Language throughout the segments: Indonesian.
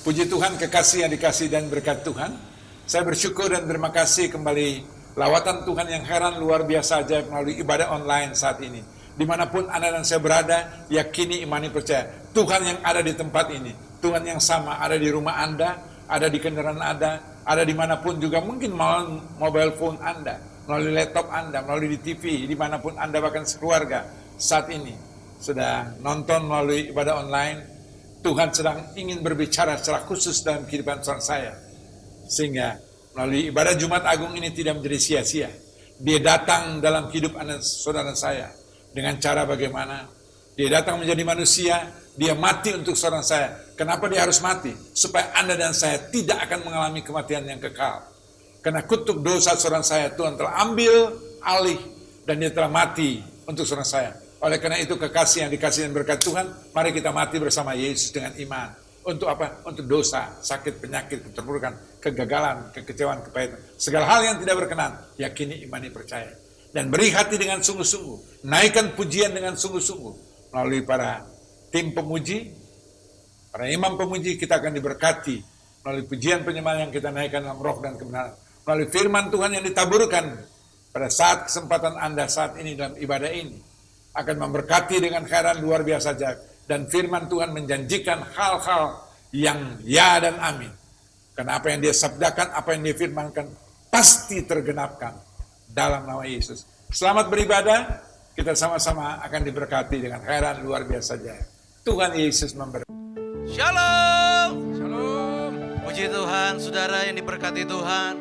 Puji Tuhan, kekasih yang dikasih dan berkat Tuhan. Saya bersyukur dan terima kasih kembali lawatan Tuhan yang heran luar biasa ajaib melalui ibadah online saat ini. Dimanapun Anda dan saya berada, yakini, imani, percaya. Tuhan yang ada di tempat ini, Tuhan yang sama ada di rumah Anda, ada di kendaraan Anda, ada dimanapun juga, mungkin melalui mobile phone Anda, melalui laptop Anda, melalui di TV, dimanapun Anda bahkan sekeluarga saat ini sudah nonton melalui ibadah online. Tuhan sedang ingin berbicara secara khusus dalam kehidupan seorang saya. Sehingga melalui ibadah Jumat Agung ini tidak menjadi sia-sia. Dia datang dalam hidup Anda, saudara saya. Dengan cara bagaimana? Dia datang menjadi manusia, dia mati untuk saudara saya. Kenapa dia harus mati? Supaya Anda dan saya tidak akan mengalami kematian yang kekal. Karena kutuk dosa saudara saya, Tuhan telah ambil alih dan dia telah mati untuk saudara saya. Oleh karena itu kekasih yang dikasih dan berkat Tuhan, mari kita mati bersama Yesus dengan iman. Untuk apa? Untuk dosa, sakit, penyakit, keterpurukan, kegagalan, kekecewaan, kepahitan. Segala hal yang tidak berkenan, yakini, imani, percaya. Dan beri hati dengan sungguh-sungguh. Naikkan pujian dengan sungguh-sungguh. Melalui para tim pemuji, para imam pemuji, kita akan diberkati. Melalui pujian penyembahan yang kita naikkan dalam roh dan kebenaran. Melalui firman Tuhan yang ditaburkan pada saat kesempatan Anda saat ini dalam ibadah ini. Akan memberkati dengan khairan luar biasa ajaib. Dan firman Tuhan menjanjikan hal-hal yang ya dan amin. Karena apa yang dia sabdakan, apa yang dia firmankan, pasti tergenapkan dalam nama Yesus. Selamat beribadah, kita sama-sama akan diberkati dengan khairan luar biasa ajaib. Tuhan Yesus memberkati. Shalom. Shalom. Puji Tuhan, saudara yang diberkati Tuhan.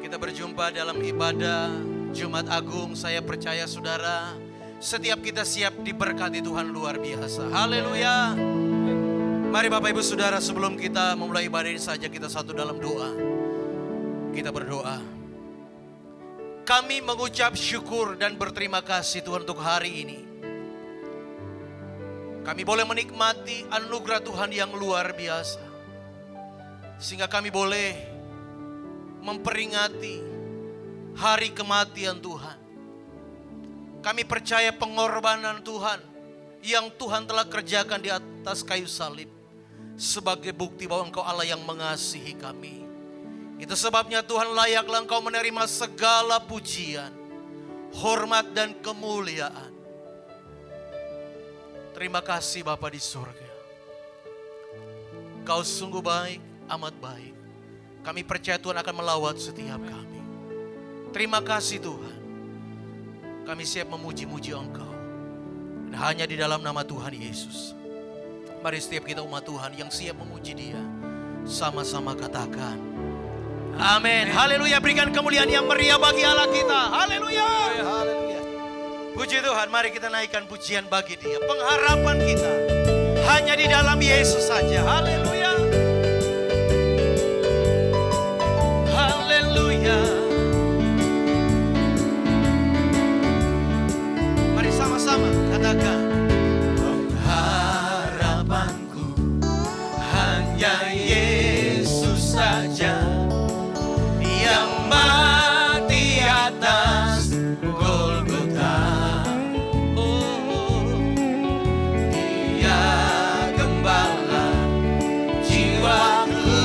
Kita berjumpa dalam ibadah Jumat Agung. Saya percaya saudara, setiap kita siap diberkati Tuhan luar biasa. Haleluya. Mari Bapak Ibu Saudara, sebelum kita memulai ibadah ini saja kita satu dalam doa. Kita berdoa. Kami mengucap syukur dan berterima kasih Tuhan untuk hari ini. Kami boleh menikmati anugerah Tuhan yang luar biasa. Sehingga kami boleh memperingati hari kematian Tuhan. Kami percaya pengorbanan Tuhan yang Tuhan telah kerjakan di atas kayu salib sebagai bukti bahwa Engkau Allah yang mengasihi kami. Itu sebabnya Tuhan layaklah Engkau menerima segala pujian, hormat dan kemuliaan. Terima kasih Bapa di surga. Engkau sungguh baik, amat baik. Kami percaya Tuhan akan melawat setiap kami. Terima kasih Tuhan. Kami siap memuji-muji Engkau. Dan hanya di dalam nama Tuhan Yesus. Mari setiap kita umat Tuhan yang siap memuji Dia, sama-sama katakan amin. Haleluya. Berikan kemuliaan yang meriah bagi Allah kita. Haleluya. Haleluya. Puji Tuhan. Mari kita naikkan pujian bagi Dia. Pengharapan kita hanya di dalam Yesus saja. Haleluya. Haleluya. Sama-sama katakan pengharapanku hanya Yesus saja yang mati atas Golgota. Oh, Dia gembala jiwaku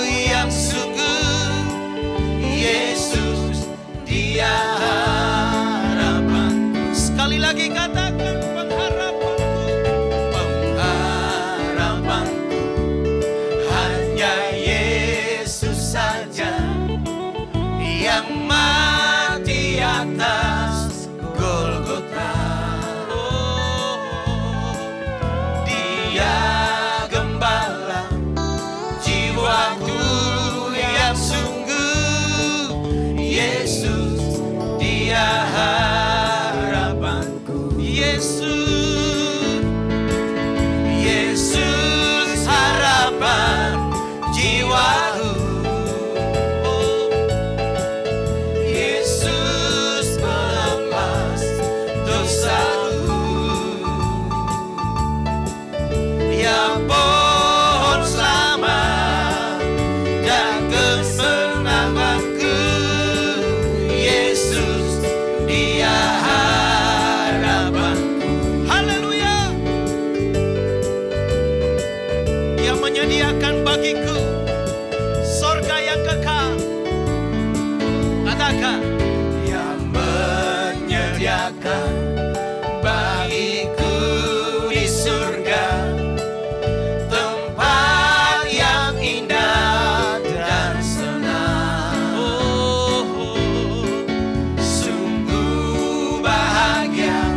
yang sungguh. Yesus Dia harapan. Sekali lagi katakan pengharapan. bagiku sorga yang kekal. Katakan, yang menyediakan bagiku di surga tempat yang indah dan senang. Sungguh bahagia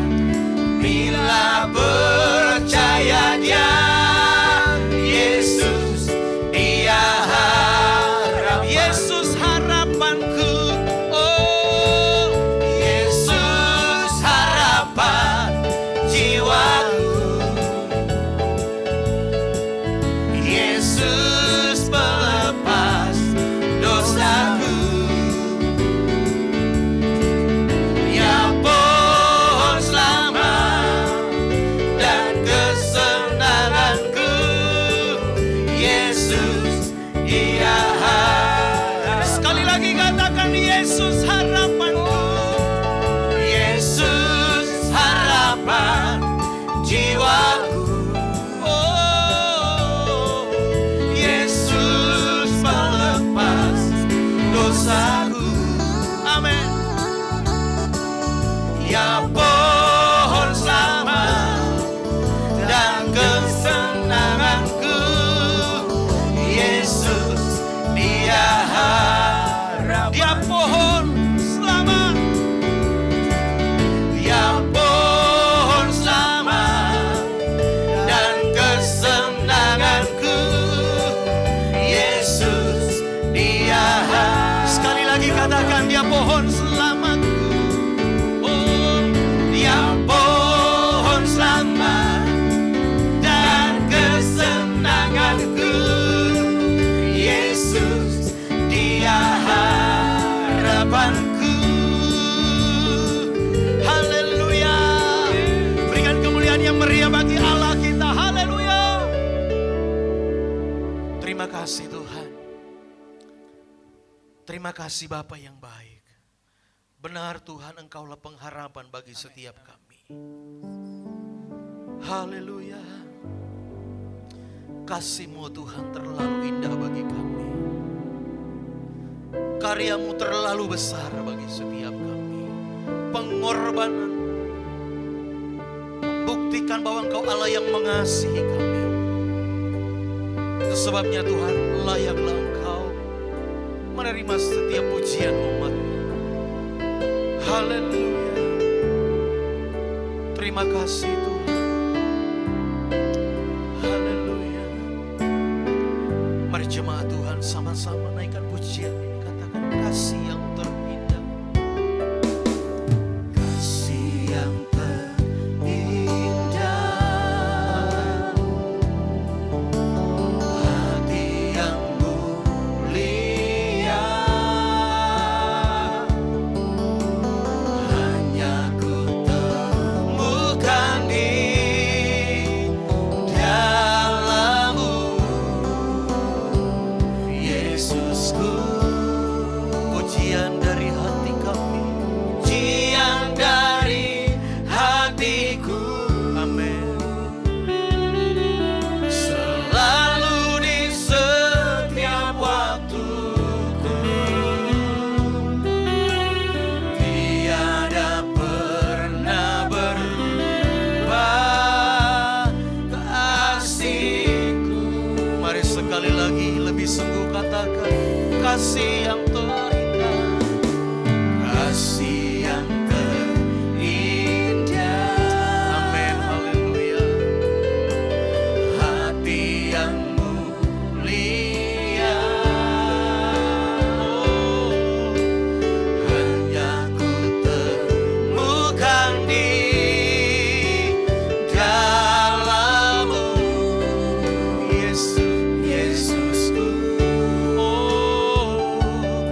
bila percaya Dia. Yesus, Dia harap, Yesus harapanku. Oh, Yesus harapan jiwaku. Yesus pelepas dosaku. Ya pohon selamat dan kesenanganku. Yesus, Dia harap. Sekali lagi katakan, Yesus harapanku. Yesus harapan jiwaku. Oh, Yesus pelepas dosaku. Amin. Ya pohon selamat dan kesenanganku. Yesus, Dia harap. Dia pohon selamat. Dia pohon selamat dan kesenanganku. Yesus, Dia harap. Sekali lagi katakan, Dia pohon selamatku. Oh, Dia pohon selamat dan kesenanganku. Yesus, Dia harapanku. Haleluya. Berikan kemuliaan yang meriah bagi Allah kita. Haleluya. Terima kasih Tuhan. Terima kasih Bapa yang baik. Benar Tuhan, Engkaulah pengharapan bagi setiap kami. Haleluya. Kasih-Mu Tuhan terlalu indah bagi kami. Karya-Mu terlalu besar bagi setiap kami. Pengorbanan membuktikan bahwa Engkau Allah yang mengasihi kami. Itu sebabnya Tuhan, layaklah Engkau menerima setiap pujian umat-Mu. Haleluya. Terima kasih Tuhan. Haleluya. Mari jemaat Tuhan sama-sama naikkan pujian ini. Katakan, kasih yang terindah. Kasih yang terindah. Hati yang mulia. Hanya ku temukan di dalam-Mu, Yesusku. Pujian dari hati kami, pujian dari hatiku. Amin. Selalu di setiap waktuku, tiada pernah berubah kasih-Ku. Mari sekali lagi lebih sungguh katakan, kasih yang terindah. Kasih yang terindah. Amin. Haleluya. Hati yang mulia. Oh, hanya ku temukan di dalam-Mu, Yesus, Yesusku. Oh,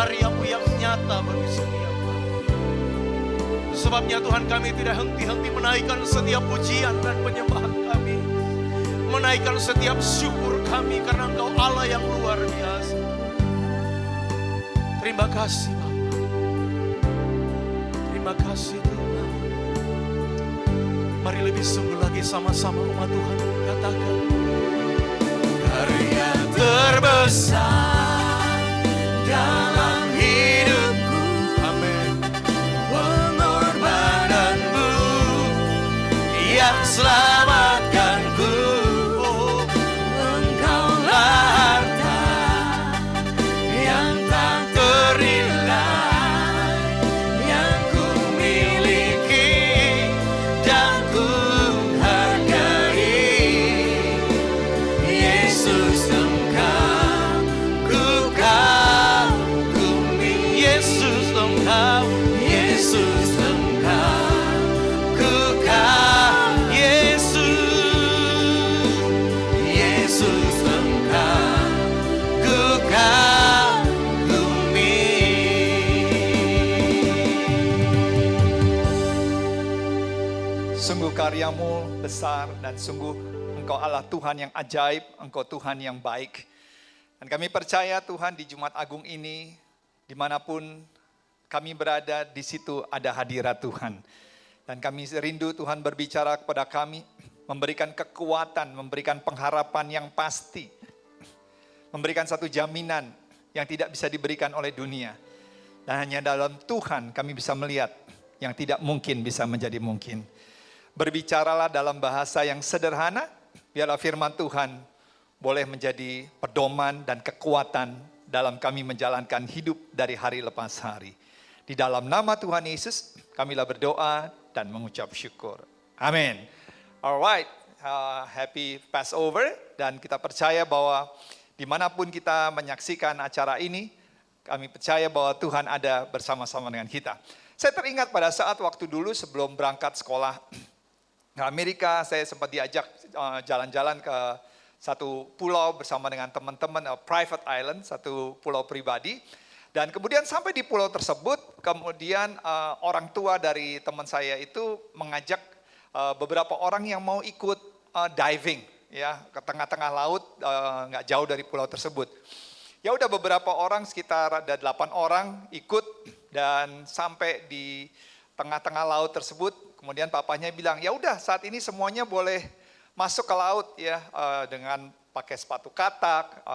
karya-Mu yang nyata bagi setiap kami. Sebabnya Tuhan, kami tidak henti-henti menaikkan setiap pujian dan penyembahan kami, menaikkan setiap syukur kami karena Engkau Allah yang luar biasa. Terima kasih Bapa. Terima kasih Tuhan. Mari lebih sungguh lagi sama-sama umat Tuhan katakan, karya terbesar dalam hidupku, amin, pengorbananmu yang selamatkanku. Oh, Engkaulah harta yang tak ternilai yang ku miliki dan ku hargai. Yesus Engkau ku kagumi. Yesus Engkau, Yesus Engkau ku kagumi. Yesus Engkau ku kagumi. Sungguh karya-Mu besar dan sungguh Engkau Allah Tuhan yang ajaib, Engkau Tuhan yang baik. Dan kami percaya Tuhan di Jumat Agung ini, dimanapun kami berada, di situ ada hadirat Tuhan. Dan kami rindu Tuhan berbicara kepada kami, memberikan kekuatan, memberikan pengharapan yang pasti, memberikan satu jaminan yang tidak bisa diberikan oleh dunia. Dan hanya dalam Tuhan kami bisa melihat yang tidak mungkin bisa menjadi mungkin. Berbicaralah dalam bahasa yang sederhana, biarlah firman Tuhan boleh menjadi pedoman dan kekuatan dalam kami menjalankan hidup dari hari lepas hari. Di dalam nama Tuhan Yesus, kamilah berdoa dan mengucap syukur. Amin. Alright, happy Passover, dan kita percaya bahwa dimanapun kita menyaksikan acara ini, kami percaya bahwa Tuhan ada bersama-sama dengan kita. Saya teringat pada saat waktu dulu sebelum berangkat sekolah ke Amerika, saya sempat diajak jalan-jalan ke satu pulau bersama dengan teman-teman, private island, satu pulau pribadi. Dan kemudian sampai di pulau tersebut, kemudian orang tua dari teman saya itu mengajak beberapa orang yang mau ikut diving, ya, ke tengah-tengah laut, nggak jauh dari pulau tersebut. Ya udah, beberapa orang, sekitar ada 8 orang ikut, dan sampai di tengah-tengah laut tersebut, kemudian papanya bilang, ya udah saat ini semuanya boleh masuk ke laut ya, dengan pakai sepatu katak,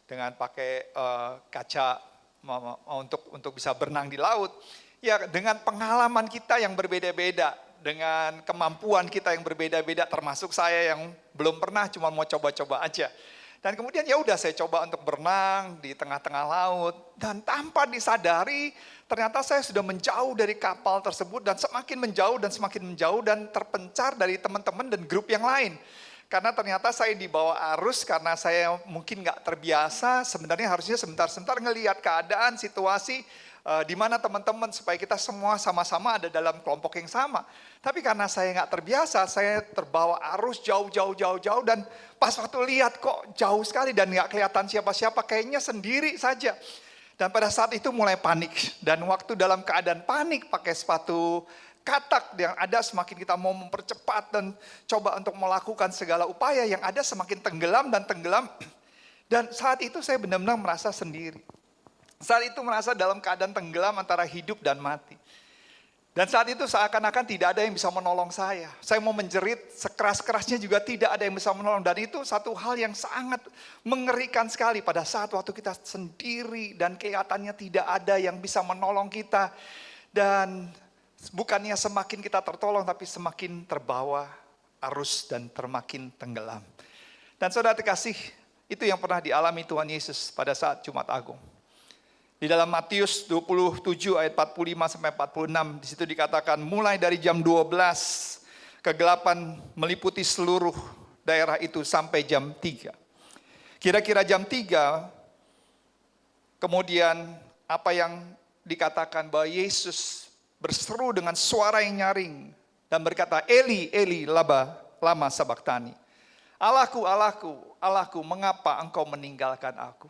dengan pakai kaca untuk bisa berenang di laut. Ya, dengan pengalaman kita yang berbeda-beda, dengan kemampuan kita yang berbeda-beda, termasuk saya yang belum pernah, cuma mau coba-coba aja. Dan kemudian ya udah, saya coba untuk berenang di tengah-tengah laut, dan tanpa disadari ternyata saya sudah menjauh dari kapal tersebut, dan semakin menjauh dan terpencar dari teman-teman dan grup yang lain. Karena ternyata saya dibawa arus, karena saya mungkin nggak terbiasa. Sebenarnya harusnya sebentar-sebentar ngelihat keadaan, situasi, di mana teman-teman, supaya kita semua sama-sama ada dalam kelompok yang sama. Tapi karena saya nggak terbiasa, saya terbawa arus jauh, dan pas waktu lihat kok jauh sekali dan nggak kelihatan siapa-siapa, kayaknya sendiri saja. Dan pada saat itu mulai panik, dan waktu dalam keadaan panik pakai sepatu katak yang ada, semakin kita mau mempercepat dan coba untuk melakukan segala upaya, yang ada semakin tenggelam. Dan saat itu saya benar-benar merasa sendiri. Saat itu merasa dalam keadaan tenggelam antara hidup dan mati. Dan saat itu seakan-akan tidak ada yang bisa menolong saya. Saya mau menjerit sekeras-kerasnya juga tidak ada yang bisa menolong. Dan itu satu hal yang sangat mengerikan sekali pada saat waktu kita sendiri dan kelihatannya tidak ada yang bisa menolong kita. Dan bukannya semakin kita tertolong, tapi semakin terbawa arus dan termakin tenggelam. Dan saudara terkasih, itu yang pernah dialami Tuhan Yesus pada saat Jumat Agung. Di dalam Matius 27 ayat 45 sampai 46, di situ dikatakan mulai dari jam 12 kegelapan meliputi seluruh daerah itu sampai jam 3. Kira-kira jam 3 kemudian apa yang dikatakan bahwa Yesus berseru dengan suara yang nyaring dan berkata, Eli, Eli, lama sabachthani. Allahku, Allahku, Allahku, mengapa engkau meninggalkan aku?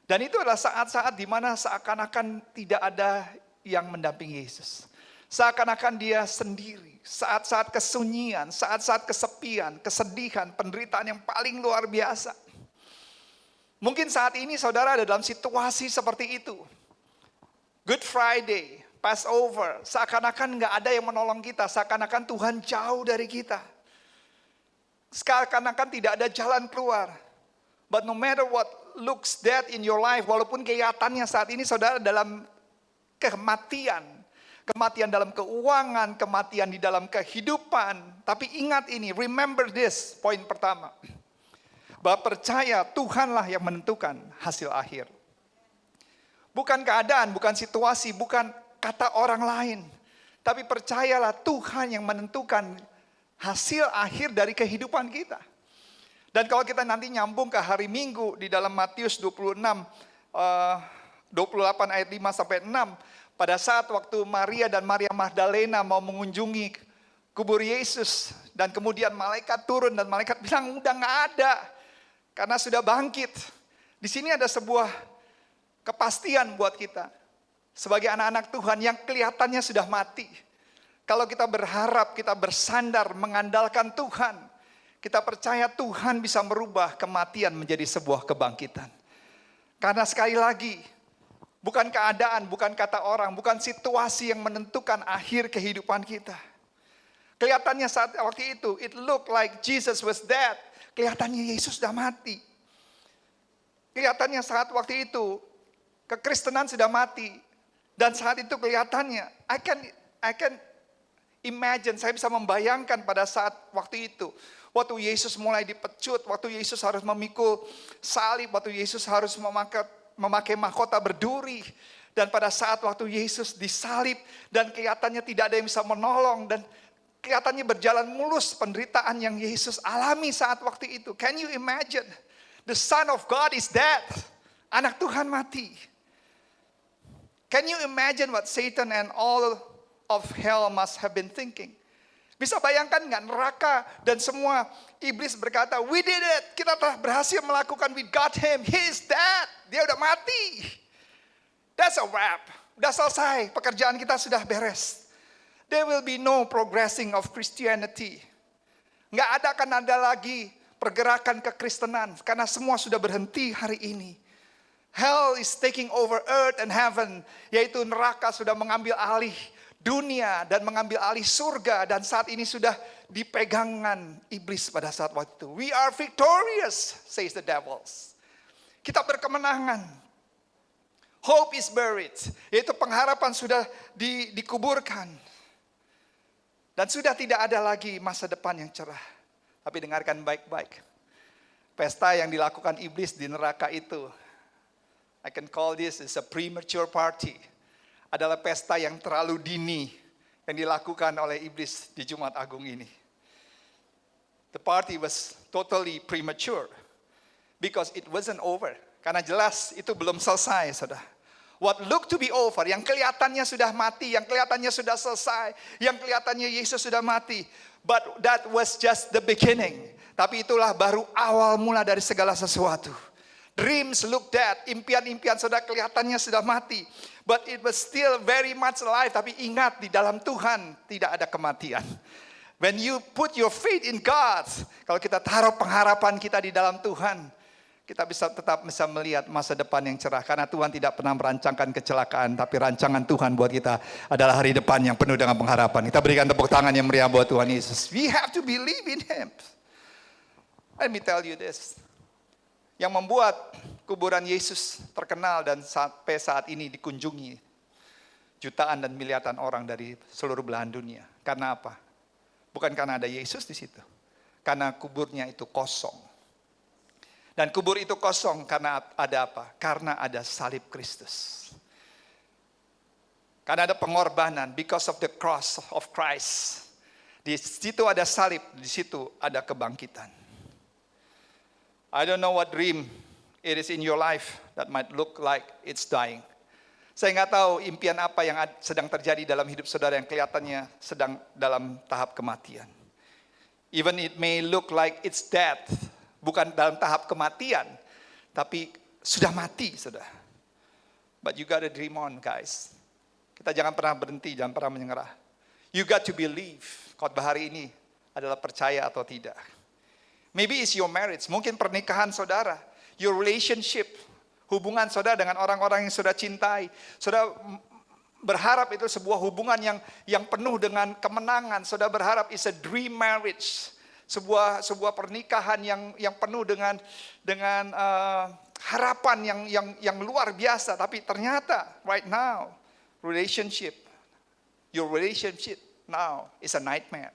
Dan itu adalah saat-saat di mana seakan-akan tidak ada yang mendampingi Yesus. Seakan-akan dia sendiri. Saat-saat kesunyian, saat-saat kesepian, kesedihan, penderitaan yang paling luar biasa. Mungkin saat ini saudara ada dalam situasi seperti itu. Good Friday, Passover, seakan-akan nggak ada yang menolong kita. Seakan-akan Tuhan jauh dari kita. Seakan-akan tidak ada jalan keluar. But no matter what looks dead in your life, walaupun kelihatannya saat ini saudara dalam kematian. Kematian dalam keuangan, kematian di dalam kehidupan. Tapi ingat ini, remember this, poin pertama. Bahwa percaya Tuhanlah yang menentukan hasil akhir. Bukan keadaan, bukan situasi, bukan kata orang lain. Tapi percayalah Tuhan yang menentukan hasil akhir dari kehidupan kita. Dan kalau kita nanti nyambung ke hari Minggu di dalam Matius 26, 28 ayat 5 sampai 6. Pada saat waktu Maria dan Maria Magdalena mau mengunjungi kubur Yesus. Dan kemudian malaikat turun dan malaikat bilang udah gak ada. Karena sudah bangkit. Di sini ada sebuah kepastian buat kita. Sebagai anak-anak Tuhan yang kelihatannya sudah mati. Kalau kita berharap, kita bersandar, mengandalkan Tuhan. Kita percaya Tuhan bisa merubah kematian menjadi sebuah kebangkitan. Karena sekali lagi, bukan keadaan, bukan kata orang, bukan situasi yang menentukan akhir kehidupan kita. Kelihatannya saat waktu itu, it looked like Jesus was dead. Kelihatannya Yesus sudah mati. Kelihatannya saat waktu itu, kekristenan sudah mati. Dan saat itu kelihatannya, I can imagine, saya bisa membayangkan pada saat waktu itu. Waktu Yesus mulai dipecut, waktu Yesus harus memikul salib, waktu Yesus harus memakai mahkota berduri. Dan pada saat waktu Yesus disalib dan kelihatannya tidak ada yang bisa menolong. Dan kelihatannya berjalan mulus penderitaan yang Yesus alami saat waktu itu. Can you imagine? The Son of God is dead. Anak Tuhan mati. Can you imagine what Satan and all of hell must have been thinking? Bisa bayangkan nggak neraka dan semua iblis berkata, we did it, kita telah berhasil melakukan, we got him, he is dead, dia udah mati. That's a wrap, udah selesai, pekerjaan kita sudah beres. There will be no progressing of Christianity. Nggak akan ada lagi pergerakan kekristenan, karena semua sudah berhenti hari ini. Hell is taking over earth and heaven, yaitu neraka sudah mengambil alih dunia dan mengambil alih surga, dan saat ini sudah dipegangan iblis pada saat waktu itu. We are victorious, says the devils. Kita berkemenangan. Hope is buried, yaitu pengharapan sudah dikuburkan. Dan sudah tidak ada lagi masa depan yang cerah. Tapi dengarkan baik-baik. Pesta yang dilakukan iblis di neraka itu, I can call this is a premature party. Adalah pesta yang terlalu dini yang dilakukan oleh iblis di Jumat Agung ini. The party was totally premature because it wasn't over. Karena jelas itu belum selesai, saudara. What looked to be over, yang kelihatannya sudah mati, yang kelihatannya sudah selesai, yang kelihatannya Yesus sudah mati. But that was just the beginning. Tapi itulah baru awal mula dari segala sesuatu. Dreams look dead, impian-impian saudara kelihatannya sudah mati. But it was still very much alive. Tapi ingat, di dalam Tuhan tidak ada kematian. When you put your faith in God, kalau kita taruh pengharapan kita di dalam Tuhan, kita tetap bisa melihat masa depan yang cerah. Karena Tuhan tidak pernah merancangkan kecelakaan, tapi rancangan Tuhan buat kita adalah hari depan yang penuh dengan pengharapan. Kita berikan tepuk tangan yang meriah buat Tuhan Yesus. We have to believe in Him. Let me tell you this. Yang membuat kuburan Yesus terkenal dan sampai saat ini dikunjungi jutaan dan miliaran orang dari seluruh belahan dunia. Karena apa? Bukan karena ada Yesus di situ. Karena kuburnya itu kosong. Dan kubur itu kosong karena ada apa? Karena ada salib Kristus. Karena ada pengorbanan, because of the cross of Christ. Di situ ada salib, di situ ada kebangkitan. I don't know what dream it is in your life that might look like it's dying. Saya nggak tahu impian apa yang sedang terjadi dalam hidup saudara yang kelihatannya sedang dalam tahap kematian. Even it may look like it's death, bukan dalam tahap kematian, tapi sudah mati, sudah. But you gotta dream on, guys. Kita jangan pernah berhenti, jangan pernah menyerah. You got to believe. Khotbah hari ini adalah percaya atau tidak. Maybe it's your marriage, mungkin pernikahan saudara, your relationship, hubungan saudara dengan orang-orang yang saudara cintai. Saudara berharap itu sebuah hubungan yang penuh dengan kemenangan. Saudara berharap it's a dream marriage, sebuah pernikahan yang penuh dengan harapan yang luar biasa. Tapi ternyata right now your relationship now is a nightmare.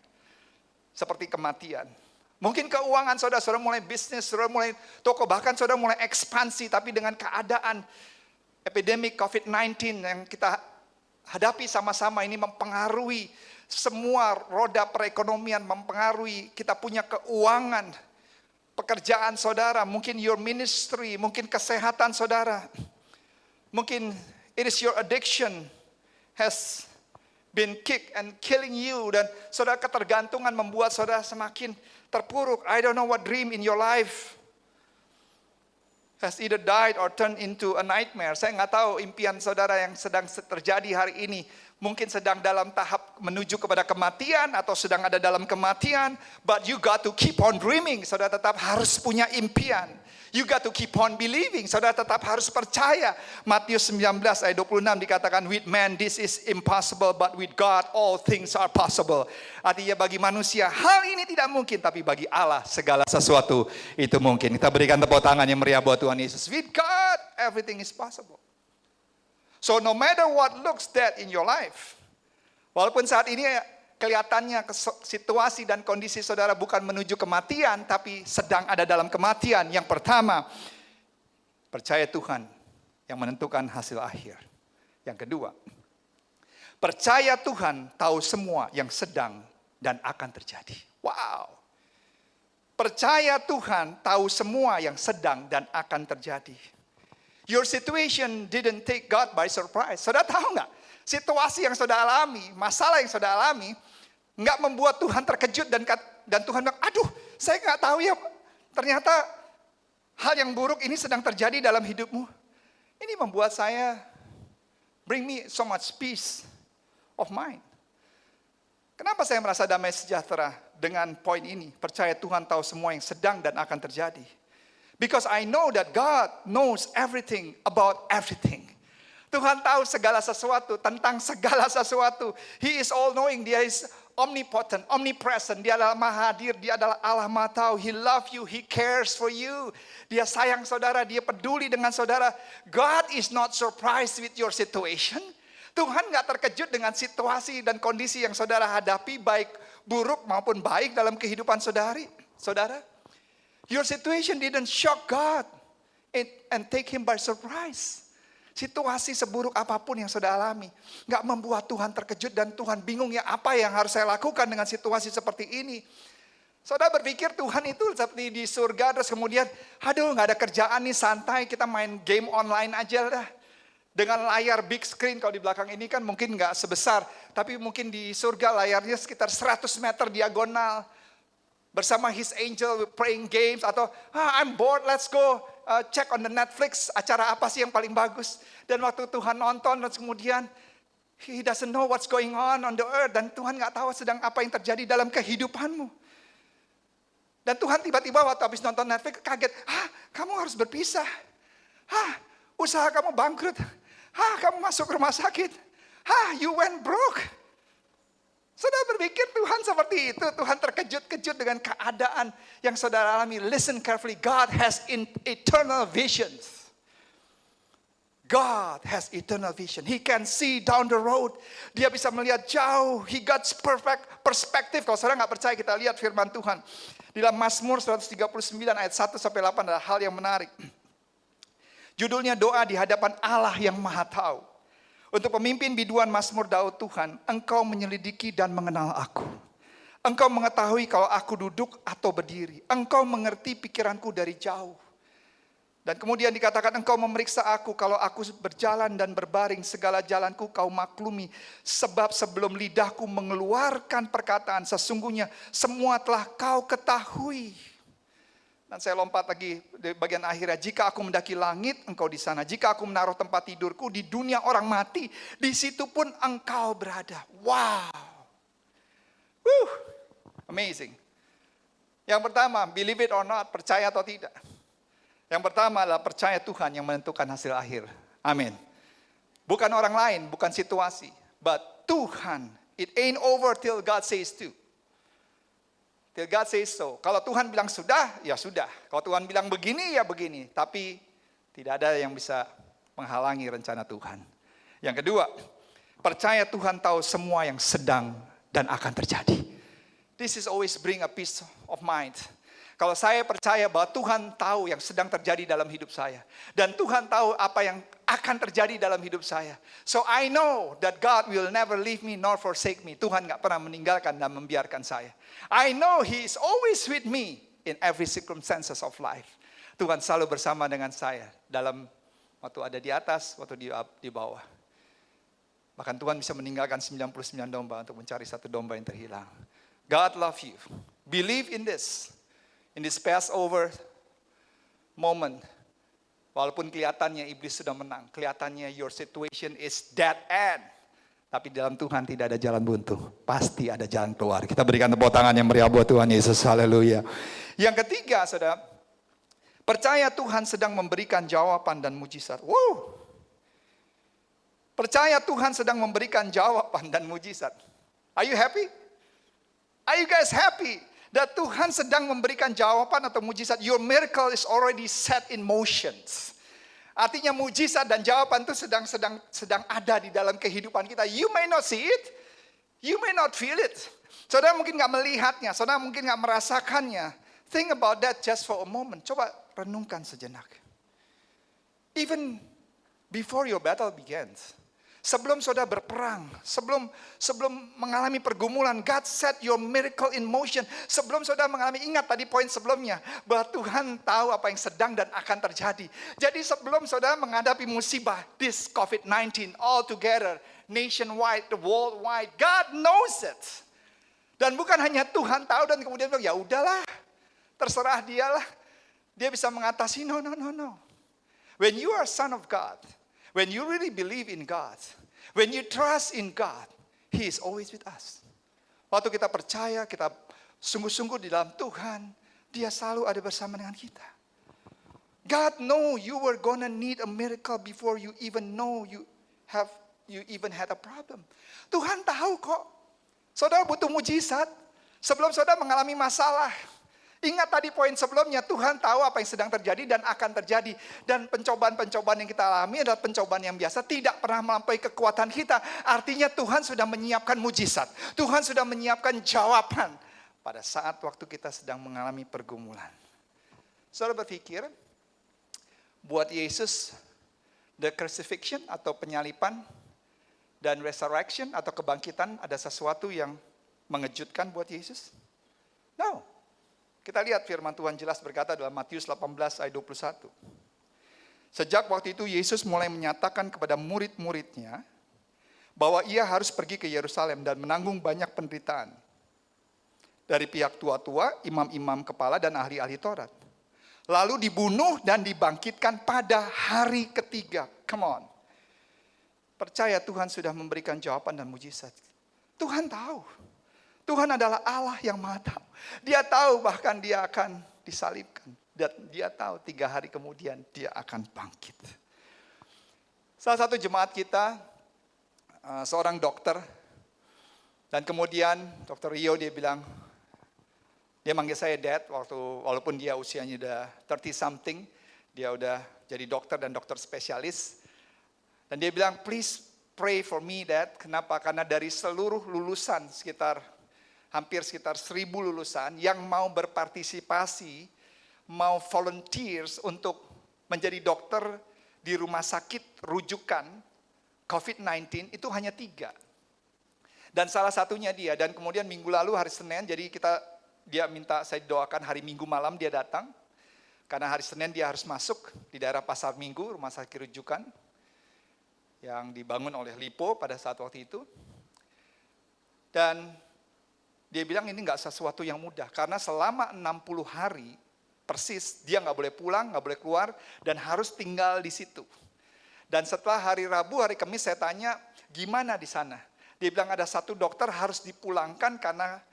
Seperti kematian. Mungkin keuangan saudara mulai bisnis, saudara mulai toko, bahkan saudara mulai ekspansi, tapi dengan keadaan epidemik COVID-19 yang kita hadapi sama-sama ini mempengaruhi semua roda perekonomian, mempengaruhi kita punya keuangan, pekerjaan saudara, mungkin your ministry, mungkin kesehatan saudara, mungkin it is your addiction has been kicked and killing you, dan saudara ketergantungan membuat saudara semakin terpuruk. I don't know what dream in your life has either died or turned into a nightmare. Saya nggak tahu impian saudara yang sedang terjadi hari ini. Mungkin sedang dalam tahap menuju kepada kematian atau sedang ada dalam kematian. But you got to keep on dreaming. Saudara tetap harus punya impian. You got to keep on believing. Saudara tetap harus percaya. Matius 19 ayat 26 dikatakan, with man this is impossible, but with God all things are possible. Artinya bagi manusia hal ini tidak mungkin, tapi bagi Allah segala sesuatu itu mungkin. Kita berikan tepuk tangan yang meriah buat Tuhan Yesus. With God everything is possible. So no matter what looks dead in your life, walaupun saat ini kelihatannya situasi dan kondisi saudara bukan menuju kematian, tapi sedang ada dalam kematian. Yang pertama, percaya Tuhan yang menentukan hasil akhir. Yang kedua, percaya Tuhan tahu semua yang sedang dan akan terjadi. Wow. Percaya Tuhan tahu semua yang sedang dan akan terjadi. Your situation didn't take God by surprise. Saudara tahu nggak? Situasi yang saudara alami, masalah yang saudara alami, nggak membuat Tuhan terkejut dan Tuhan bilang, aduh, saya nggak tahu ya, ternyata hal yang buruk ini sedang terjadi dalam hidupmu. Ini membuat saya, bring me so much peace of mind. Kenapa saya merasa damai sejahtera dengan poin ini? Percaya Tuhan tahu semua yang sedang dan akan terjadi. Because I know that God knows everything about everything. Tuhan tahu segala sesuatu tentang segala sesuatu. He is all knowing. Dia is omnipotent, omnipresent. Dia adalah maha hadir. Dia adalah Allah maha tahu. He love you. He cares for you. Dia sayang saudara. Dia peduli dengan saudara. God is not surprised with your situation. Tuhan gak terkejut dengan situasi dan kondisi yang saudara hadapi, baik buruk maupun baik dalam kehidupan saudara. Your situation didn't shock God and take him by surprise. Situasi seburuk apapun yang saudara alami gak membuat Tuhan terkejut dan Tuhan bingung, ya apa yang harus saya lakukan dengan situasi seperti ini. Saudara berpikir Tuhan itu seperti di surga, terus kemudian aduh gak ada kerjaan nih, santai, kita main game online aja dah. Dengan layar big screen, kalau di belakang ini kan mungkin gak sebesar, tapi mungkin di surga layarnya sekitar 100 meter diagonal. Bersama his angel playing games, atau I'm bored, let's go check on the Netflix, acara apa sih yang paling bagus. Dan waktu Tuhan nonton, dan kemudian he doesn't know what's going on the earth, dan Tuhan gak tahu sedang apa yang terjadi dalam kehidupanmu. Dan Tuhan tiba-tiba waktu habis nonton Netflix kaget, kamu harus berpisah, usaha kamu bangkrut, kamu masuk rumah sakit, you went broke. Saudara berpikir Tuhan seperti itu, Tuhan terkejut-kejut dengan keadaan yang saudara alami. Listen carefully, God has eternal visions. God has eternal vision. He can see down the road. Dia bisa melihat jauh. He got perfect perspective. Kalau saudara gak percaya, kita lihat firman Tuhan. Di dalam Mazmur 139 ayat 1-8 adalah hal yang menarik. Judulnya doa di hadapan Allah yang maha tahu. Untuk pemimpin biduan Mazmur Daud, Tuhan, Engkau menyelidiki dan mengenal aku. Engkau mengetahui kalau aku duduk atau berdiri. Engkau mengerti pikiranku dari jauh. Dan kemudian dikatakan, Engkau memeriksa aku kalau aku berjalan dan berbaring, segala jalanku Kau maklumi. Sebab sebelum lidahku mengeluarkan perkataan, sesungguhnya semua telah Kau ketahui. Dan saya lompat lagi di bagian akhirnya. Jika aku mendaki langit, engkau di sana. Jika aku menaruh tempat tidurku di dunia orang mati, di situ pun engkau berada. Wow. Woo. Amazing. Yang pertama, believe it or not, percaya atau tidak. Yang pertama adalah percaya Tuhan yang menentukan hasil akhir. Amin. Bukan orang lain, bukan situasi. But Tuhan. It ain't over till God says to. Till God says so. Kalau Tuhan bilang sudah, ya sudah. Kalau Tuhan bilang begini, ya begini. Tapi tidak ada yang bisa menghalangi rencana Tuhan. Yang kedua, percaya Tuhan tahu semua yang sedang dan akan terjadi. This is always bring a peace of mind. Kalau saya percaya bahwa Tuhan tahu yang sedang terjadi dalam hidup saya. Dan Tuhan tahu apa yang akan terjadi dalam hidup saya. So I know that God will never leave me nor forsake me. Tuhan gak pernah meninggalkan dan membiarkan saya. I know He is always with me in every circumstances of life. Tuhan selalu bersama dengan saya. Dalam waktu ada di atas, waktu di bawah. Bahkan Tuhan bisa meninggalkan 99 domba untuk mencari satu domba yang terhilang. God love you. Believe in this. In this Passover moment, walaupun kelihatannya iblis sudah menang, kelihatannya your situation is dead end, tapi dalam Tuhan tidak ada jalan buntu, pasti ada jalan keluar. Kita berikan tepuk tangan yang meriah buat Tuhan Yesus, haleluya. Yang ketiga, saudara, percaya Tuhan sedang memberikan jawaban dan mujizat. Wow. Percaya Tuhan sedang memberikan jawaban dan mujizat. Are you happy? Are you guys happy? That Tuhan sedang memberikan jawaban atau mujizat. Your miracle is already set in motion. Artinya mujizat dan jawaban itu sedang ada di dalam kehidupan kita. You may not see it, you may not feel it. Saudara mungkin nggak melihatnya, saudara mungkin nggak merasakannya. Think about that just for a moment. Coba renungkan sejenak. Even before your battle begins. Sebelum saudara berperang, sebelum mengalami pergumulan, God set your miracle in motion. Sebelum saudara mengalami, ingat tadi poin sebelumnya, bahwa Tuhan tahu apa yang sedang dan akan terjadi. Jadi sebelum saudara menghadapi musibah, this COVID-19 all together, nationwide, the worldwide, God knows it. Dan bukan hanya Tuhan tahu dan kemudian bilang, ya udahlah, terserah dialah. Dia bisa mengatasi, no. When you are son of God, when you really believe in God, when you trust in God, He is always with us. Waktu kita percaya, kita sungguh-sungguh di dalam Tuhan, Dia selalu ada bersama dengan kita. God know you were gonna need a miracle before you even know you even had a problem. Tuhan tahu kok. Saudara butuh mujizat sebelum saudara mengalami masalah. Ingat tadi poin sebelumnya, Tuhan tahu apa yang sedang terjadi dan akan terjadi. Dan pencobaan-pencobaan yang kita alami adalah pencobaan yang biasa, tidak pernah melampaui kekuatan kita. Artinya Tuhan sudah menyiapkan mujizat. Tuhan sudah menyiapkan jawaban pada saat waktu kita sedang mengalami pergumulan. Saudara berpikir, buat Yesus, the crucifixion atau penyalipan dan resurrection atau kebangkitan ada sesuatu yang mengejutkan buat Yesus? No. Kita lihat firman Tuhan jelas berkata dalam Matius 18 ayat 21. Sejak waktu itu Yesus mulai menyatakan kepada murid-muridnya bahwa ia harus pergi ke Yerusalem dan menanggung banyak penderitaan dari pihak tua-tua, imam-imam kepala dan ahli-ahli Taurat. Lalu dibunuh dan dibangkitkan pada hari ketiga. Come on. Percaya Tuhan sudah memberikan jawaban dan mujizat. Tuhan tahu. Tuhan adalah Allah yang Maha tahu. Dia tahu bahkan dia akan disalibkan. Dan dia tahu 3 hari kemudian dia akan bangkit. Salah satu jemaat kita, seorang dokter. Dan kemudian Dr. Rio dia bilang, dia manggil saya Dad, walaupun dia usianya udah 30 something. Dia udah jadi dokter dan dokter spesialis. Dan dia bilang, please pray for me Dad. Kenapa? Karena dari seluruh lulusan hampir sekitar 1.000 lulusan yang mau berpartisipasi, mau volunteers untuk menjadi dokter di rumah sakit rujukan COVID-19 itu hanya 3. Dan salah satunya dia, dan kemudian minggu lalu hari Senin, jadi dia minta saya doakan hari Minggu malam dia datang, karena hari Senin dia harus masuk di daerah Pasar Minggu, rumah sakit rujukan, yang dibangun oleh Lipo pada saat waktu itu. Dan dia bilang ini enggak sesuatu yang mudah, karena selama 60 hari persis. Dia nggak boleh pulang, nggak boleh keluar, dan harus tinggal di situ. Dan setelah hari Rabu, hari Kamis saya tanya, gimana di sana? Dia bilang ada satu dokter harus dipulangkan karena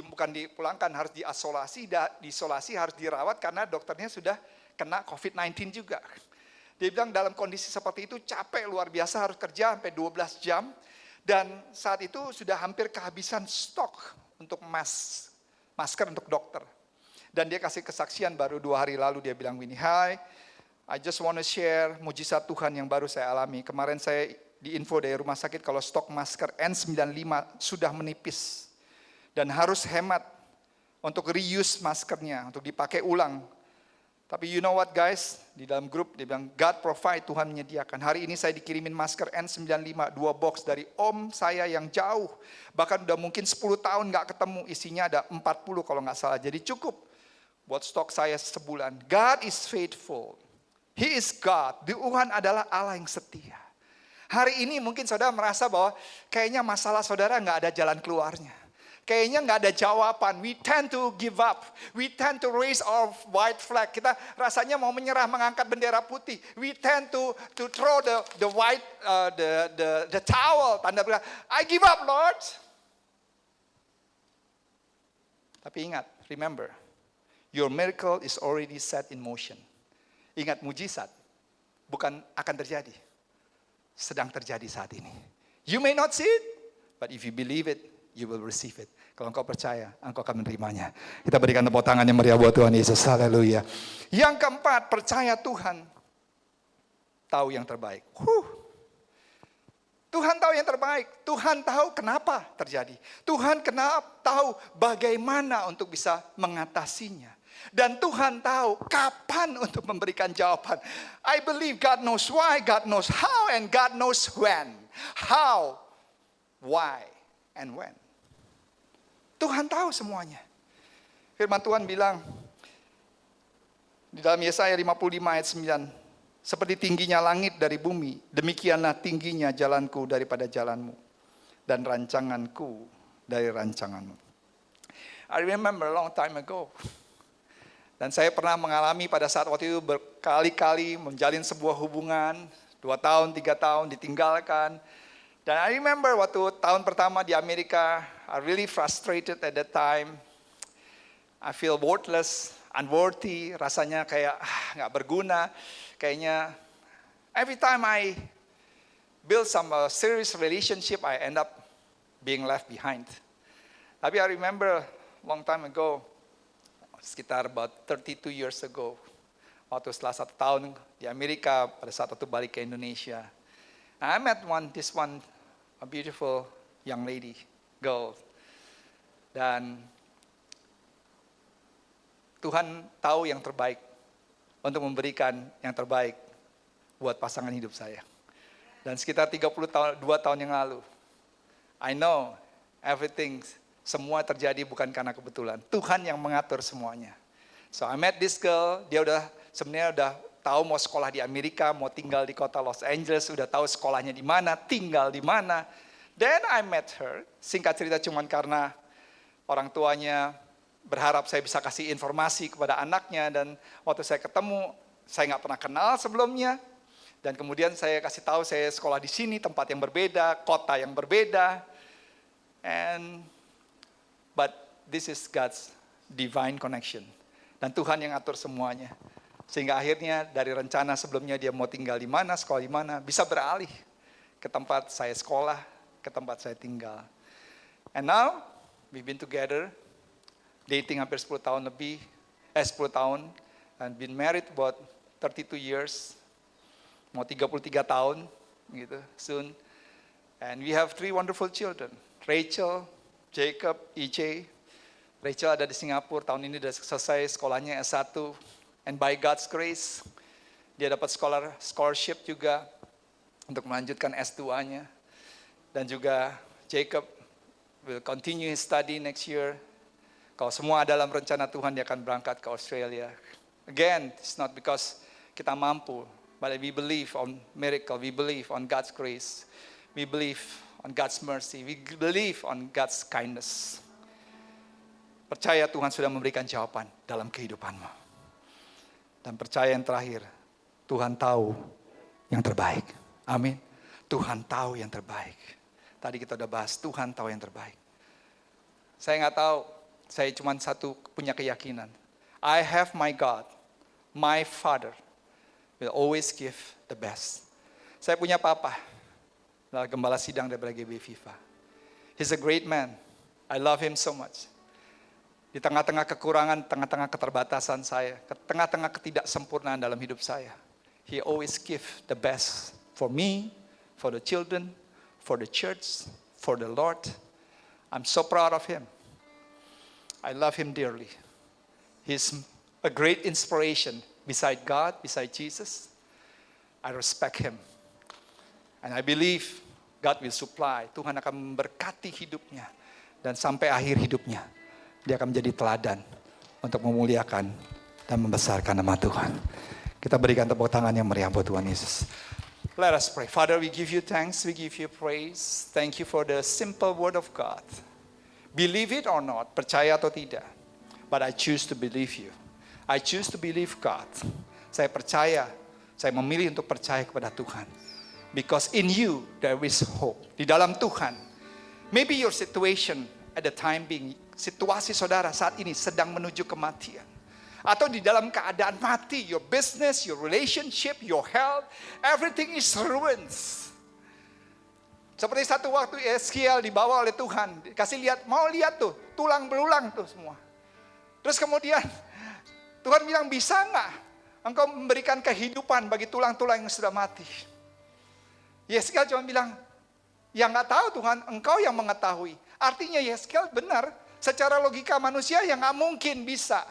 bukan dipulangkan, harus diisolasi, harus dirawat karena dokternya sudah kena COVID-19 juga. Dia bilang dalam kondisi seperti itu capek luar biasa, harus kerja sampai 12 jam. Dan saat itu sudah hampir kehabisan stok untuk masker untuk dokter. Dan dia kasih kesaksian baru 2 hari lalu, dia bilang gini, "Hi, I just want to share mujizat Tuhan yang baru saya alami. Kemarin saya diinfo dari rumah sakit kalau stok masker N95 sudah menipis. Dan harus hemat untuk reuse maskernya, untuk dipakai ulang. Tapi you know what guys, di dalam grup dia bilang, God provide, Tuhan menyediakan. Hari ini saya dikirimin masker N95, 2 box dari om saya yang jauh. Bahkan udah mungkin 10 tahun gak ketemu, isinya ada 40 kalau gak salah. Jadi cukup buat stok saya sebulan. God is faithful. He is God. Tuhan adalah Allah yang setia. Hari ini mungkin saudara merasa bahwa kayaknya masalah saudara gak ada jalan keluarnya. Kayaknya nggak ada jawaban. We tend to give up. We tend to raise our white flag. Kita rasanya mau menyerah, mengangkat bendera putih. We tend to throw the white the towel. Tanda bilang, I give up, Lord. Tapi ingat, remember, your miracle is already set in motion. Ingat, mujizat bukan akan terjadi, sedang terjadi saat ini. You may not see it, but if you believe it, you will receive it. Kalau engkau percaya, engkau akan menerimanya. Kita berikan tepuk tangan yang meriah buat Tuhan Yesus. Haleluya. Yang keempat, percaya Tuhan tahu yang terbaik. Tuhan tahu yang terbaik. Tuhan tahu kenapa terjadi. Tuhan tahu bagaimana untuk bisa mengatasinya. Dan Tuhan tahu kapan untuk memberikan jawaban. I believe God knows why, God knows how, and God knows when. How, why, and when. Tuhan tahu semuanya. Firman Tuhan bilang di dalam Yesaya 55 ayat 9, seperti tingginya langit dari bumi, demikianlah tingginya jalanku daripada jalanmu, dan rancanganku dari rancanganmu. I remember a long time ago. Dan saya pernah mengalami pada saat waktu itu berkali-kali menjalin sebuah hubungan, 2 tahun, 3 tahun ditinggalkan. Dan I remember waktu tahun pertama di Amerika, I really frustrated at that time. I feel worthless, unworthy, rasanya kayak nggak berguna. Kayaknya every time I build some serious relationship, I end up being left behind. Tapi I remember long time ago, sekitar about 32 years ago, waktu setelah 1 tahun di Amerika, pada saat itu balik ke Indonesia, I met a beautiful young lady, girl. Dan Tuhan tahu yang terbaik untuk memberikan yang terbaik buat pasangan hidup saya. Dan sekitar 2 tahun yang lalu, I know everything, semua terjadi bukan karena kebetulan. Tuhan yang mengatur semuanya. So I met this girl, dia sebenarnya udah tahu mau sekolah di Amerika, mau tinggal di kota Los Angeles, udah tahu sekolahnya di mana, tinggal di mana. Then I met her, singkat cerita cuman karena orang tuanya berharap saya bisa kasih informasi kepada anaknya, dan waktu saya ketemu, saya nggak pernah kenal sebelumnya, dan kemudian saya kasih tahu saya sekolah di sini, tempat yang berbeda, kota yang berbeda, but this is God's divine connection, dan Tuhan yang atur semuanya. Sehingga akhirnya dari rencana sebelumnya dia mau tinggal di mana, sekolah di mana, bisa beralih ke tempat saya sekolah, ke tempat saya tinggal. And now, we've been together, dating hampir 10 tahun, and been married about 32 years, mau 33 tahun, gitu, soon. And we have 3 wonderful children, Rachel, Jacob, EJ. Rachel ada di Singapura, tahun ini sudah selesai sekolahnya S1. And by God's grace, dia dapat scholarship juga untuk melanjutkan S2-nya. Dan juga Jacob will continue his study next year. Kalau semua dalam rencana Tuhan, dia akan berangkat ke Australia. Again, it's not because kita mampu, but we believe on miracle, we believe on God's grace, we believe on God's mercy, we believe on God's kindness. Percaya Tuhan sudah memberikan jawaban dalam kehidupanmu. Dan percaya yang terakhir, Tuhan tahu yang terbaik. Amin. Tuhan tahu yang terbaik. Tadi kita udah bahas, Tuhan tahu yang terbaik. Saya nggak tahu, saya cuma satu punya keyakinan. I have my God, my Father will always give the best. Saya punya papa, adalah gembala sidang dari GB FIFA. He's a great man. I love him so much. Di tengah-tengah kekurangan, tengah-tengah keterbatasan saya, tengah-tengah ketidaksempurnaan dalam hidup saya, he always give the best for me, for the children, for the church, for the Lord. I'm so proud of him. I love him dearly. He's a great inspiration beside God, beside Jesus. I respect him. And I believe God will supply. Tuhan akan memberkati hidupnya. Dan sampai akhir hidupnya, dia akan menjadi teladan untuk memuliakan dan membesarkan nama Tuhan. Kita berikan tepuk tangan yang meriah buat Tuhan Yesus. Let us pray. Father, we give you thanks, we give you praise. Thank you for the simple word of God. Believe it or not, percaya atau tidak. But I choose to believe you. I choose to believe God. Saya percaya, saya memilih untuk percaya kepada Tuhan. Because in you there is hope. Di dalam Tuhan. Maybe your situation at the time being, situasi saudara saat ini sedang menuju kematian. Atau di dalam keadaan mati, your business, your relationship, your health, everything is ruined. Seperti satu waktu Ezekiel dibawa oleh Tuhan, kasih lihat, mau lihat tuh, tulang belulang tuh semua. Terus kemudian Tuhan bilang, bisa nggak engkau memberikan kehidupan bagi tulang-tulang yang sudah mati? Ezekiel cuma bilang, ya nggak tahu Tuhan, engkau yang mengetahui. Artinya Ezekiel benar, secara logika manusia yang nggak mungkin bisa.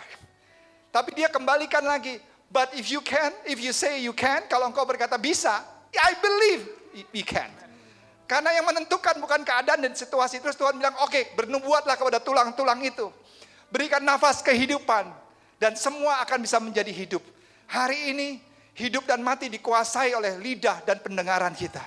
Tapi dia kembalikan lagi, but if you can, if you say you can, kalau engkau berkata bisa, I believe we can. Karena yang menentukan bukan keadaan dan situasi. Terus Tuhan bilang, oke, bernubuatlah kepada tulang-tulang itu. Berikan nafas kehidupan. Dan semua akan bisa menjadi hidup. Hari ini, hidup dan mati dikuasai oleh lidah dan pendengaran kita.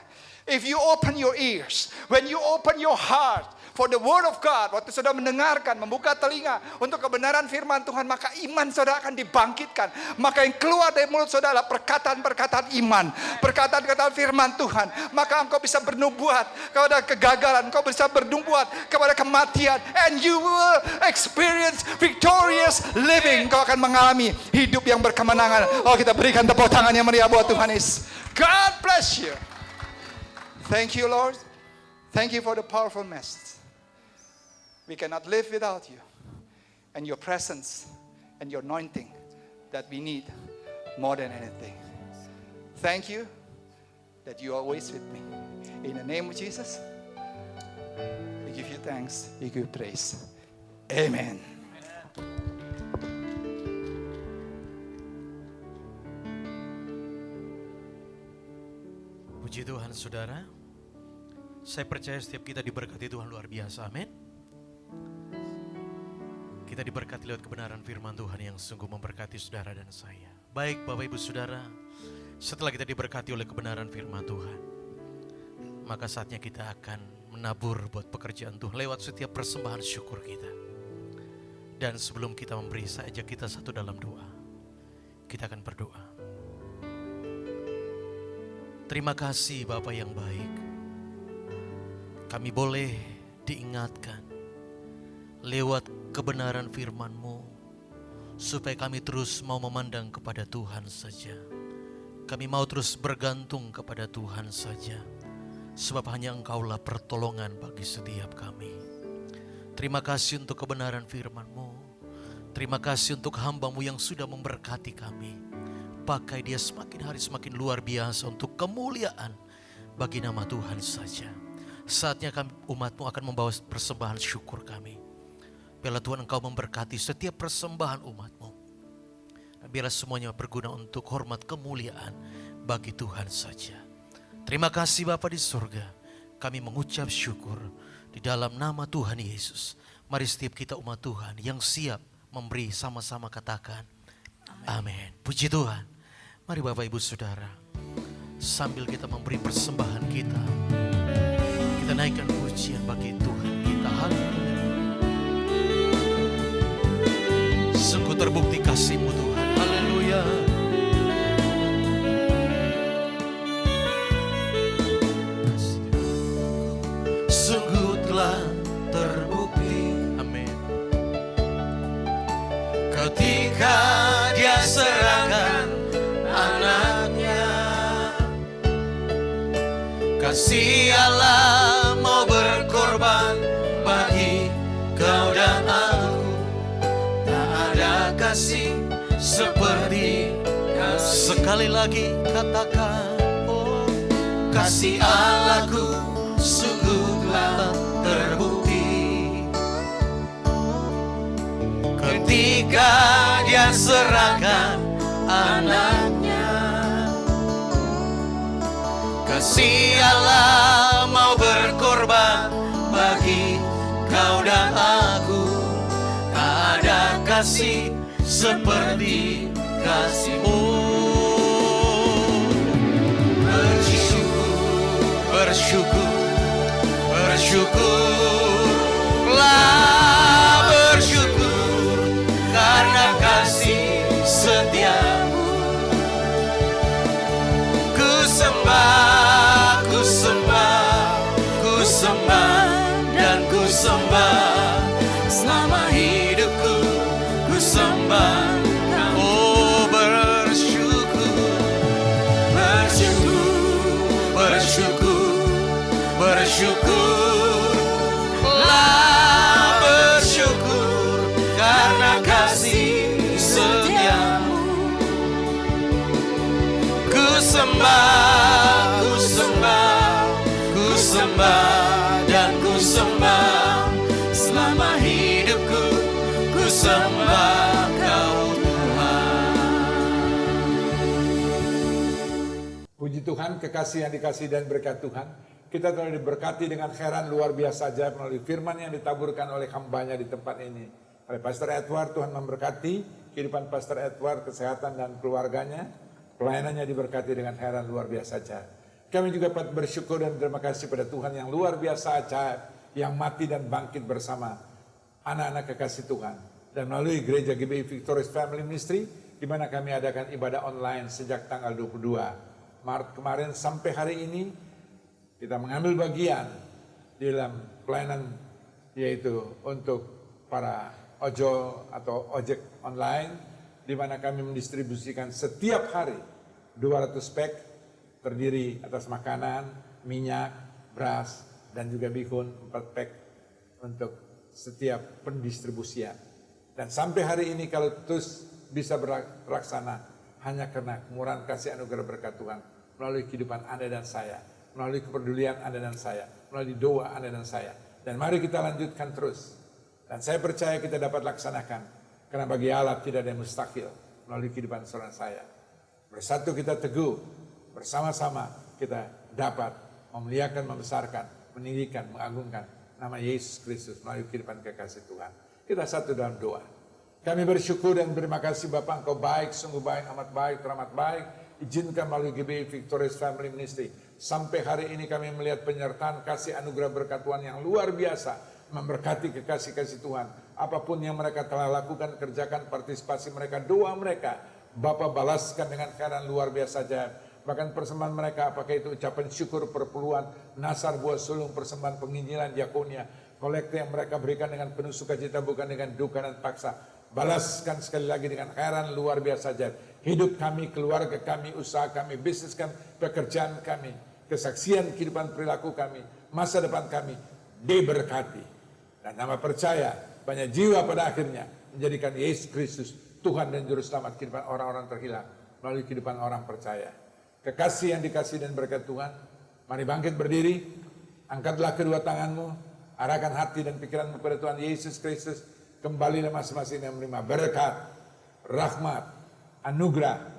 If you open your ears, when you open your heart for the word of God, waktu saudara mendengarkan, membuka telinga untuk kebenaran firman Tuhan, maka iman saudara akan dibangkitkan. Maka yang keluar dari mulut saudara adalah perkataan-perkataan iman, perkataan-perkataan firman Tuhan. Maka engkau bisa bernubuat kepada kegagalan, engkau bisa bernubuat kepada kematian, and you will experience victorious living. Engkau akan mengalami hidup yang berkemenangan. Oh, kita berikan tepuk tangan yang meriah buat Tuhan Yesus. God bless you. Thank you, Lord. Thank you for the powerful message. We cannot live without you and your presence and your anointing that we need more than anything. Thank you that you are always with me. In the name of Jesus, we give you thanks, we give you praise. Amen. Puji Tuhan saudara. Saya percaya setiap kita diberkati Tuhan luar biasa, amin. Kita diberkati lewat kebenaran firman Tuhan yang sungguh memberkati saudara dan saya. Baik Bapak Ibu Saudara, setelah kita diberkati oleh kebenaran firman Tuhan, maka saatnya kita akan menabur buat pekerjaan Tuhan lewat setiap persembahan syukur kita. Dan sebelum kita memberi, saya ajak kita satu dalam doa. Kita akan berdoa. Terima kasih Bapa yang baik. Kami boleh diingatkan lewat kebenaran firman-Mu, supaya kami terus mau memandang kepada Tuhan saja. Kami mau terus bergantung kepada Tuhan saja, sebab hanya Engkaulah pertolongan bagi setiap kami. Terima kasih untuk kebenaran firman-Mu. Terima kasih untuk hamba-Mu yang sudah memberkati kami. Pakai dia semakin hari semakin luar biasa untuk kemuliaan bagi nama Tuhan saja. Saatnya kami umat-Mu akan membawa persembahan syukur kami. Biarlah Tuhan Engkau memberkati setiap persembahan umat-Mu. Biarlah semuanya berguna untuk hormat kemuliaan bagi Tuhan saja. Terima kasih Bapa di surga. Kami mengucap syukur di dalam nama Tuhan Yesus. Mari setiap kita umat Tuhan yang siap memberi sama-sama katakan amin. Puji Tuhan. Mari Bapak Ibu Saudara, sambil kita memberi persembahan kita, kita naikkan pujian bagi Tuhan kita. Haleluya. Sungguh terbukti kasih-Mu Tuhan. Haleluya. Kasih Allah mau berkorban bagi kau dan aku. Tak ada kasih seperti kasih. Sekali lagi katakan, oh, kasih Allahku sungguh telah terbukti. Ketika Dia serahkan anaknya, kasih Allah mau berkorban bagi kau dan aku. Tak ada kasih seperti kasih-Mu. Bersyukur, bersyukurlah, bersyukur karena kasih setia-Mu. Ku sembah, ku sembah, ku sembah dan ku sembah selama hidupku. Ku sembah, oh bersyukur, bersyukur, bersyukur, bersyukurlah, bersyukur karena kasih setia-Mu. Ku sembah, ku sembah, ku sembah dan ku sembah selama hidupku. Ku sembah Kau Tuhan. Puji Tuhan, kekasih yang dikasih dan berkat Tuhan. Kita telah diberkati dengan heran luar biasa ajaib melalui firman yang ditaburkan oleh hambanya di tempat ini. Oleh Pastor Edward, Tuhan memberkati kehidupan Pastor Edward, kesehatan dan keluarganya. Pelayanannya diberkati dengan heran luar biasa ajaib. Kami juga patut bersyukur dan terima kasih pada Tuhan yang luar biasa ajaib, yang mati dan bangkit bersama anak-anak kekasih Tuhan. Dan melalui Gereja GBI Victorious Family Ministry, di mana kami adakan ibadah online sejak tanggal 22 Maret kemarin sampai hari ini. Kita mengambil bagian di dalam pelayanan, yaitu untuk para ojol atau ojek online, di mana kami mendistribusikan setiap hari 200 pack terdiri atas makanan, minyak, beras, dan juga bihun 4 pack untuk setiap pendistribusian. Dan sampai hari ini kalau terus bisa terlaksana hanya karena kemurahan kasih anugerah berkat Tuhan melalui kehidupan Anda dan saya, melalui kepedulian Anda dan saya, melalui doa Anda dan saya. Dan mari kita lanjutkan terus. Dan saya percaya kita dapat laksanakan, karena bagi Allah tidak ada yang mustahil melalui kehidupan saudara saya. Bersatu kita teguh, bersama-sama kita dapat memuliakan, membesarkan, meninggikan, mengagungkan nama Yesus Kristus melalui kehidupan kekasih Tuhan. Kita satu dalam doa. Kami bersyukur dan berterima kasih Bapa, Engkau baik, sungguh baik, amat baik, teramat baik. Izinkan melalui GBI Victorious Family Ministry, sampai hari ini kami melihat penyertaan kasih anugerah berkat Tuhan yang luar biasa, memberkati kekasih-kasih Tuhan. Apapun yang mereka telah lakukan, kerjakan, partisipasi mereka, doa mereka, Bapa balaskan dengan heran luar biasa ajaib. Bahkan persembahan mereka, apakah itu ucapan syukur, perpuluhan, nasar, buah sulung, persembahan penginjilan, diakonia, kolekte yang mereka berikan dengan penuh sukacita, bukan dengan duka dan paksa. Balaskan sekali lagi dengan heran luar biasa ajaib. Hidup kami, keluarga kami, usaha kami, bisnis kami, pekerjaan kami, kesaksian kehidupan perilaku kami, masa depan kami diberkati. Dan nama percaya banyak jiwa pada akhirnya menjadikan Yesus Kristus Tuhan dan Juru Selamat kehidupan orang-orang terhilang melalui kehidupan orang percaya. Kekasih yang dikasih dan berkat Tuhan, mari bangkit berdiri, angkatlah kedua tanganmu, arahkan hati dan pikiranmu kepada Tuhan Yesus Kristus. Kembalilah masing-masing yang menerima berkat, rahmat, anugerah,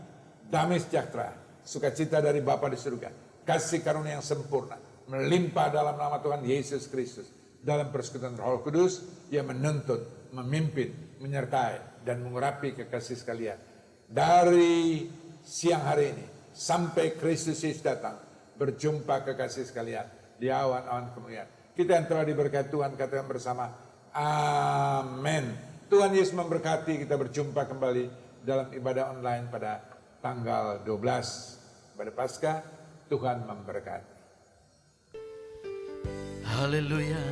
damai sejahtera, sukacita dari Bapa di surga, kasih karunia yang sempurna, melimpah dalam nama Tuhan Yesus Kristus. Dalam persekutuan Roh Kudus, Ia menuntun, memimpin, menyertai, dan mengurapi kekasih sekalian. Dari siang hari ini, sampai Kristus Yesus datang, berjumpa kekasih sekalian, di awan-awan kemuliaan. Kita yang telah diberkati Tuhan, katakan bersama, amin. Tuhan Yesus memberkati. Kita berjumpa kembali dalam ibadah online pada tanggal 12 pada Paskah. Tuhan memberkati. Haleluya.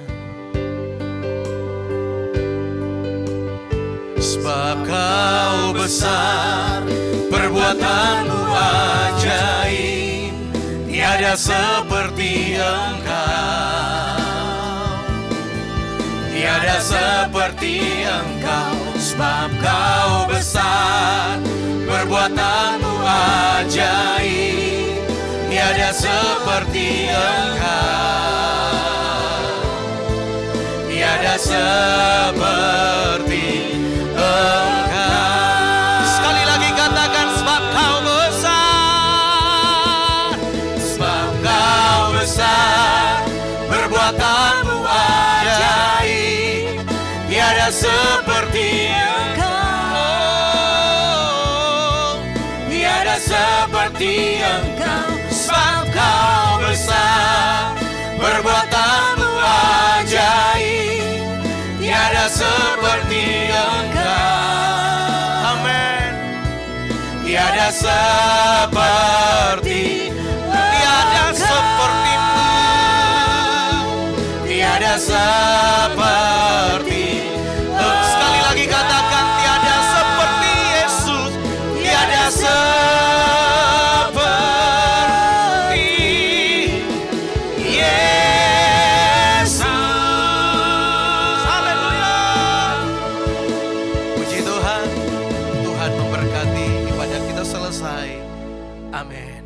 Sebab Kau besar, perbuatanmu ajaib, tiada tiada seperti Engkau, tiada seperti Engkau, sebab Kau besar, perbuatanmu ajaib, tiada seperti Engkau, tiada seperti Engkau. Sekali lagi katakan, sebab Kau besar, sebab Kau besar, perbuatanmu ajaib, tiada seperti Engkau, tiada seperti Engkau, sebab Kau besar, perbuatanmu ajaib, tiada seperti Engkau. Amin. Tiada seperti, tiada sepertimu, tiada seperti. Sekali lagi katakan, tiada seperti Yesus, tiada seperti Yesus. Haleluya. Puji Tuhan, Tuhan memberkati ibadah kita selesai. Amin.